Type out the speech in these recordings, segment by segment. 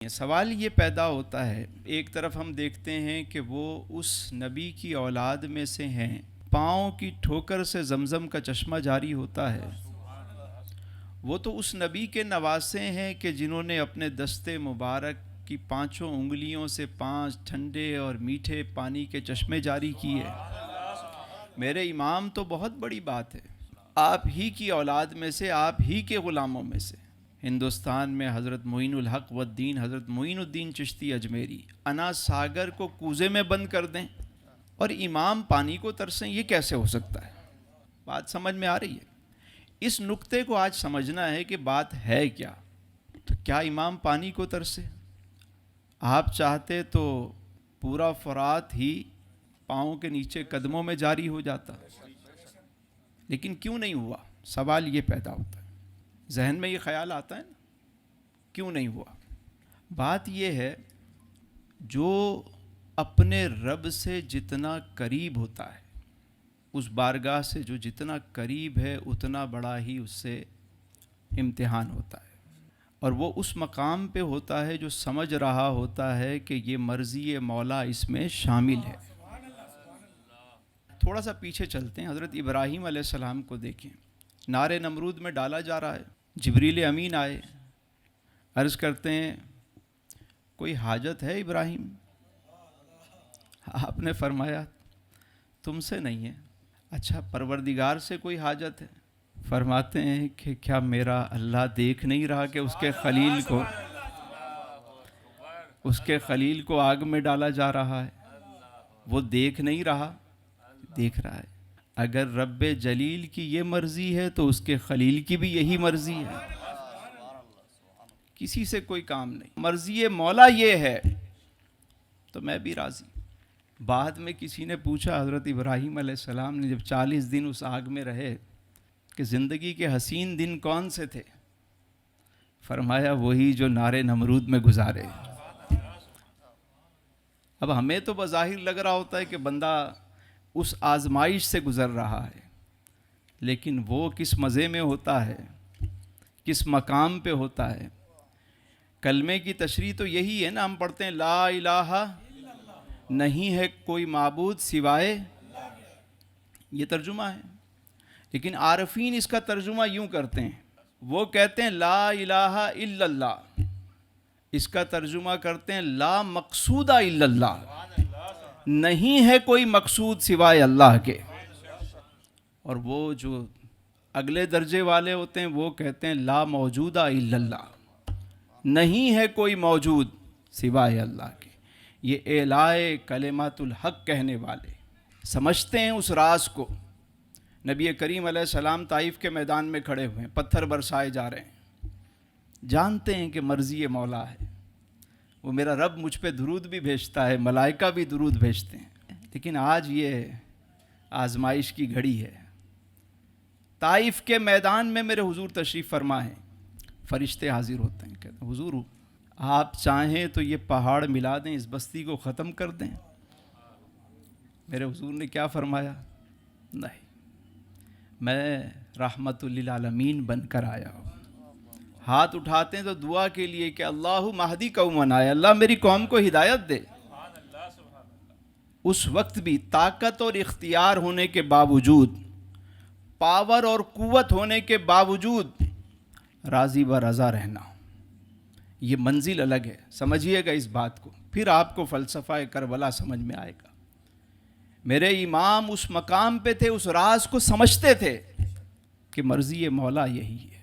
سوال یہ پیدا ہوتا ہے، ایک طرف ہم دیکھتے ہیں کہ وہ اس نبی کی اولاد میں سے ہیں، پاؤں کی ٹھوکر سے زمزم کا چشمہ جاری ہوتا ہے۔ وہ تو اس نبی کے نواسے ہیں کہ جنہوں نے اپنے دستے مبارک کی 5 انگلیوں سے 5 ٹھنڈے اور میٹھے پانی کے چشمے جاری کیے۔ میرے امام تو بہت بڑی بات ہے، آپ ہی کی اولاد میں سے، آپ ہی کے غلاموں میں سے۔ ہندوستان میں حضرت معین الحق والدین حضرت معین الدین چشتی اجمیری انا ساگر کو کوزے میں بند کر دیں اور امام پانی کو ترسیں، یہ کیسے ہو سکتا ہے؟ بات سمجھ میں آ رہی ہے؟ اس نقطے کو آج سمجھنا ہے کہ بات ہے کیا۔ تو کیا امام پانی کو ترسے؟ آپ چاہتے تو پورا فرات ہی پاؤں کے نیچے قدموں میں جاری ہو جاتا، لیکن کیوں نہیں ہوا؟ سوال یہ پیدا ہوتا ہے، ذہن میں یہ خیال آتا ہے نا، کیوں نہیں ہوا؟ بات یہ ہے، جو اپنے رب سے جتنا قریب ہوتا ہے، اس بارگاہ سے جو جتنا قریب ہے، اتنا بڑا ہی اس سے امتحان ہوتا ہے، اور وہ اس مقام پہ ہوتا ہے جو سمجھ رہا ہوتا ہے کہ یہ مرضی مولا اس میں شامل ہے۔ تھوڑا سا پیچھے چلتے ہیں، حضرت ابراہیم علیہ السلام کو دیکھیں، نار نمرود میں ڈالا جا رہا ہے، جبریل امین آئے، عرض کرتے ہیں کوئی حاجت ہے ابراہیم؟ آپ نے فرمایا تم سے نہیں ہے۔ اچھا پروردگار سے کوئی حاجت ہے؟ فرماتے ہیں کہ کیا میرا اللہ دیکھ نہیں رہا کہ اس کے خلیل کو آگ میں ڈالا جا رہا ہے؟ وہ دیکھ نہیں رہا؟ دیکھ رہا ہے۔ اگر رب جلیل کی یہ مرضی ہے تو اس کے خلیل کی بھی یہی مرضی ہے، کسی سے کوئی کام نہیں، مرضی مولا یہ ہے تو میں بھی راضی۔ بعد میں کسی نے پوچھا حضرت ابراہیم علیہ السلام نے جب 40 دن اس آگ میں رہے کہ زندگی کے حسین دن کون سے تھے؟ فرمایا وہی جو نار نمرود میں گزارے۔ اب ہمیں تو بظاہر لگ رہا ہوتا ہے کہ بندہ اس آزمائش سے گزر رہا ہے، لیکن وہ کس مزے میں ہوتا ہے، کس مقام پہ ہوتا ہے۔ کلمے کی تشریح تو یہی ہے نا، ہم پڑھتے ہیں لا الہ نہیں ہے کوئی معبود سوائے، یہ ترجمہ ہے، لیکن عارفین اس کا ترجمہ یوں کرتے ہیں، وہ کہتے ہیں لا الہ الا اللہ، اس کا ترجمہ کرتے ہیں لا مقصود الا اللہ، نہیں ہے کوئی مقصود سوائے اللہ کے۔ اور وہ جو اگلے درجے والے ہوتے ہیں وہ کہتے ہیں لا موجود الا اللہ، نہیں ہے کوئی موجود سوائے اللہ کے۔ یہ اعلائے کلمات الحق کہنے والے سمجھتے ہیں اس راز کو۔ نبی کریم علیہ السلام طائف کے میدان میں کھڑے ہوئے ہیں، پتھر برسائے جا رہے ہیں، جانتے ہیں کہ مرضی مولا ہے، وہ میرا رب مجھ پہ درود بھی بھیجتا ہے، ملائکہ بھی درود بھیجتے ہیں، لیکن آج یہ آزمائش کی گھڑی ہے۔ طائف کے میدان میں میرے حضور تشریف فرما ہے، فرشتے حاضر ہوتے ہیں، کہتے ہیں حضور آپ چاہیں تو یہ پہاڑ ملا دیں، اس بستی کو ختم کر دیں۔ میرے حضور نے کیا فرمایا؟ نہیں، میں رحمت للعالمین بن کر آیا ہوں۔ ہاتھ اٹھاتے ہیں تو دعا کے لیے کہ اللہ مہدی قومنا، اللہ میری قوم کو ہدایت دے۔ اس وقت بھی طاقت اور اختیار ہونے کے باوجود، پاور اور قوت ہونے کے باوجود راضی و رضا رہنا، یہ منزل الگ ہے، سمجھیے گا اس بات کو، پھر آپ کو فلسفہ کربلا سمجھ میں آئے گا۔ میرے امام اس مقام پہ تھے، اس راز کو سمجھتے تھے کہ مرضی مولا یہی ہے،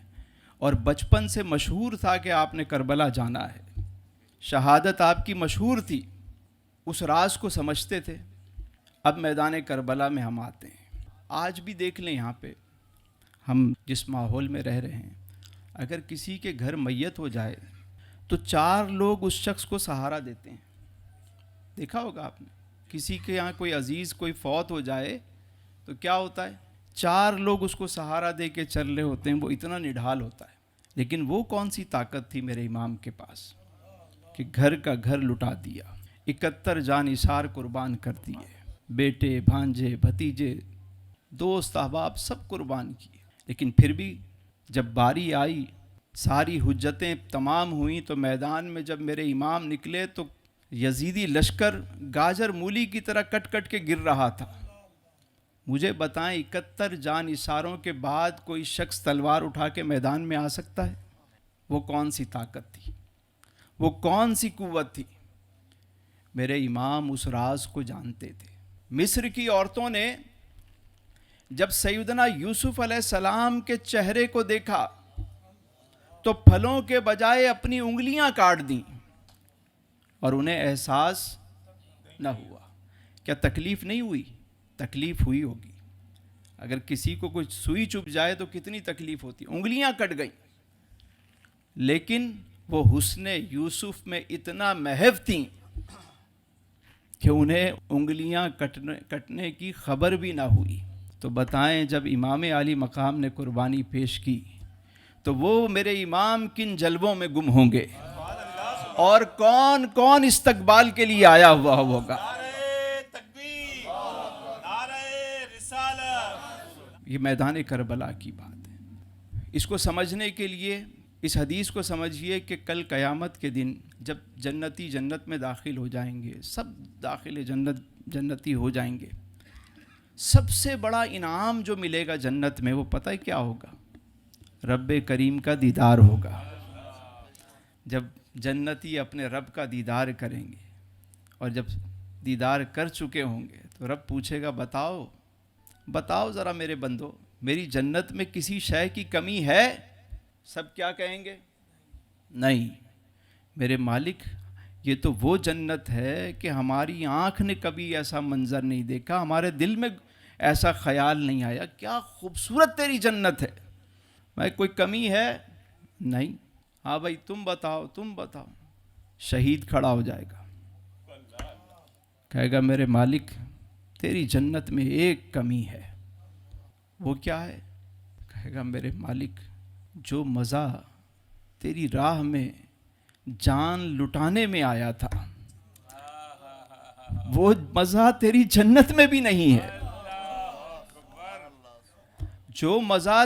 اور بچپن سے مشہور تھا کہ آپ نے کربلا جانا ہے، شہادت آپ کی مشہور تھی، اس راز کو سمجھتے تھے۔ اب میدان کربلا میں ہم آتے ہیں، آج بھی دیکھ لیں یہاں پہ ہم جس ماحول میں رہ رہے ہیں، اگر کسی کے گھر میت ہو جائے تو 4 لوگ اس شخص کو سہارا دیتے ہیں، دیکھا ہوگا آپ نے، کسی کے یہاں کوئی عزیز کوئی فوت ہو جائے تو کیا ہوتا ہے، 4 لوگ اس کو سہارا دے کے چل رہے ہوتے ہیں، وہ اتنا نڈھال ہوتا ہے۔ لیکن وہ کون سی طاقت تھی میرے امام کے پاس کہ گھر کا گھر لٹا دیا، 71 جان نثار قربان کر دیے، بیٹے بھانجے بھتیجے دوست احباب سب قربان کیے، لیکن پھر بھی جب باری آئی ساری حجتیں تمام ہوئیں تو میدان میں جب میرے امام نکلے تو یزیدی لشکر گاجر مولی کی طرح کٹ کٹ کے گر رہا تھا. مجھے بتائیں 71 جان اثاروں کے بعد کوئی شخص تلوار اٹھا کے میدان میں آ سکتا ہے؟ وہ کون سی طاقت تھی؟ وہ کون سی قوت تھی؟ میرے امام اس راز کو جانتے تھے. مصر کی عورتوں نے جب سیدنا یوسف علیہ السلام کے چہرے کو دیکھا تو پھلوں کے بجائے اپنی انگلیاں کاٹ دیں اور انہیں احساس نہ ہوا. کیا تکلیف نہیں ہوئی؟ تکلیف ہوئی ہوگی. اگر کسی کو کچھ سوئی چبھ جائے تو کتنی تکلیف ہوتی. انگلیاں کٹ گئیں، لیکن وہ حسن یوسف میں اتنا محو تھیں کہ انہیں انگلیاں کٹنے کی خبر بھی نہ ہوئی. تو بتائیں جب امام عالی مقام نے قربانی پیش کی تو وہ میرے امام کن جلووں میں گم ہوں گے اور کون کون استقبال کے لیے آیا ہوا ہوگا. یہ میدان کربلا کی بات ہے. اس کو سمجھنے کے لیے اس حدیث کو سمجھیے کہ کل قیامت کے دن جب جنتی جنت میں داخل ہو جائیں گے، سب داخل جنتی ہو جائیں گے، سب سے بڑا انعام جو ملے گا جنت میں وہ پتہ ہے کیا ہوگا؟ رب کریم کا دیدار ہوگا. جب جنتی اپنے رب کا دیدار کریں گے اور جب دیدار کر چکے ہوں گے تو رب پوچھے گا بتاؤ ذرا میرے بندو، میری جنت میں کسی شے کی کمی ہے؟ سب کیا کہیں گے؟ نہیں میرے مالک، یہ تو وہ جنت ہے کہ ہماری آنکھ نے کبھی ایسا منظر نہیں دیکھا، ہمارے دل میں ایسا خیال نہیں آیا. کیا خوبصورت تیری جنت ہے. میں کوئی کمی ہے؟ نہیں. ہاں بھائی تم بتاؤ. شہید کھڑا ہو جائے گا، کہے گا میرے مالک تیری جنت میں ایک کمی ہے. وہ کیا ہے؟ کہے گا میرے مالک جو مزہ تیری راہ میں جان لٹانے میں آیا تھا وہ مزہ تیری جنت میں بھی نہیں ہے. جو مزہ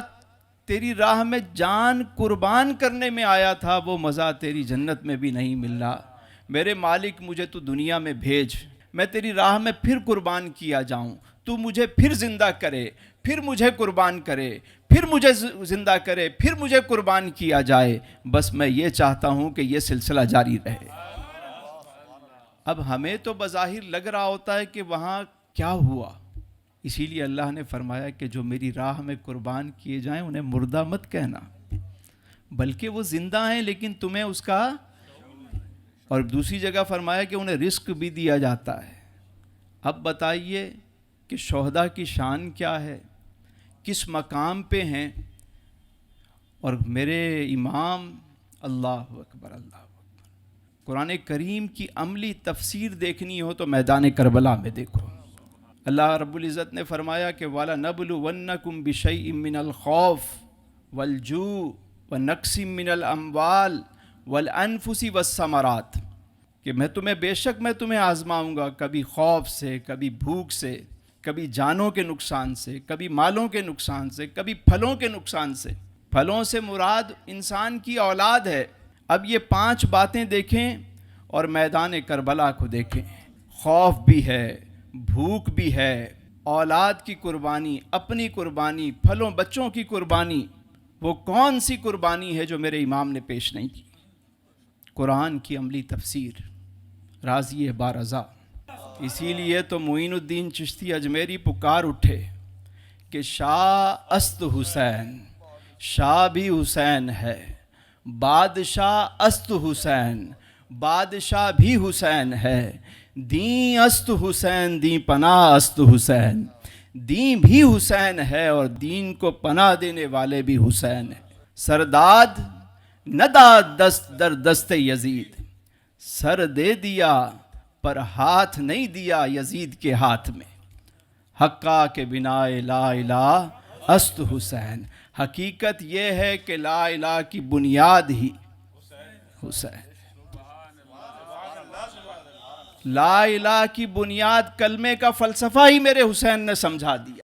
تیری راہ میں جان قربان کرنے میں آیا تھا وہ مزہ تیری جنت میں بھی نہیں مل رہا. میرے مالک مجھے تو دنیا میں بھیج، میں تیری راہ میں پھر قربان کیا جاؤں، تو مجھے پھر زندہ کرے، پھر مجھے قربان کرے، پھر مجھے زندہ کرے، پھر مجھے قربان کیا جائے. بس میں یہ چاہتا ہوں کہ یہ سلسلہ جاری رہے. اب ہمیں تو بظاہر لگ رہا ہوتا ہے کہ وہاں کیا ہوا، اسی لیے اللہ نے فرمایا کہ جو میری راہ میں قربان کیے جائیں انہیں مردہ مت کہنا، بلکہ وہ زندہ ہیں لیکن تمہیں اس کا. اور دوسری جگہ فرمایا کہ انہیں رزق بھی دیا جاتا ہے. اب بتائیے کہ شہداء کی شان کیا ہے، کس مقام پہ ہیں. اور میرے امام اللہ اکبر. قرآن کریم کی عملی تفسیر دیکھنی ہو تو میدان کربلا میں دیکھو. اللہ رب العزت نے فرمایا کہ وَلَنَبْلُوَنَّكُمْ بِشَيْءٍ مِّنَ الْخَوْفِ وَالْجُوعِ وَنَقْصٍ مِّنَ الْأَمْوَالِ وَالْأَنفُسِ وَالثَّمَرَاتِ، کہ میں تمہیں آزماؤں گا، کبھی خوف سے، کبھی بھوک سے، کبھی جانوں کے نقصان سے، کبھی مالوں کے نقصان سے، کبھی پھلوں کے نقصان سے. پھلوں سے مراد انسان کی اولاد ہے. اب یہ 5 باتیں دیکھیں اور میدان کربلا کو دیکھیں. خوف بھی ہے، بھوک بھی ہے، اولاد کی قربانی، اپنی قربانی، پھلوں بچوں کی قربانی. وہ کون سی قربانی ہے جو میرے امام نے پیش نہیں کی؟ قرآن کی عملی تفسیر راضی بارضا. اسی لیے تو معین الدین چشتی اجمیری پکار اٹھے کہ شاہ است حسین، شاہ بھی حسین ہے، بادشاہ است حسین، بادشاہ بھی حسین ہے. دین است حسین، دین پناہ است حسین. دین بھی حسین ہے اور دین کو پناہ دینے والے بھی حسین ہیں. سرداد نہ داد دست در دست یزید، سر دے دیا پر ہاتھ نہیں دیا یزید کے ہاتھ میں. حقا کے بنا لا الہ است حسین. حقیقت یہ ہے کہ لا الہ کی بنیاد ہی حسین. لا الہ کی بنیاد کلمے کا فلسفہ ہی میرے حسین نے سمجھا دیا.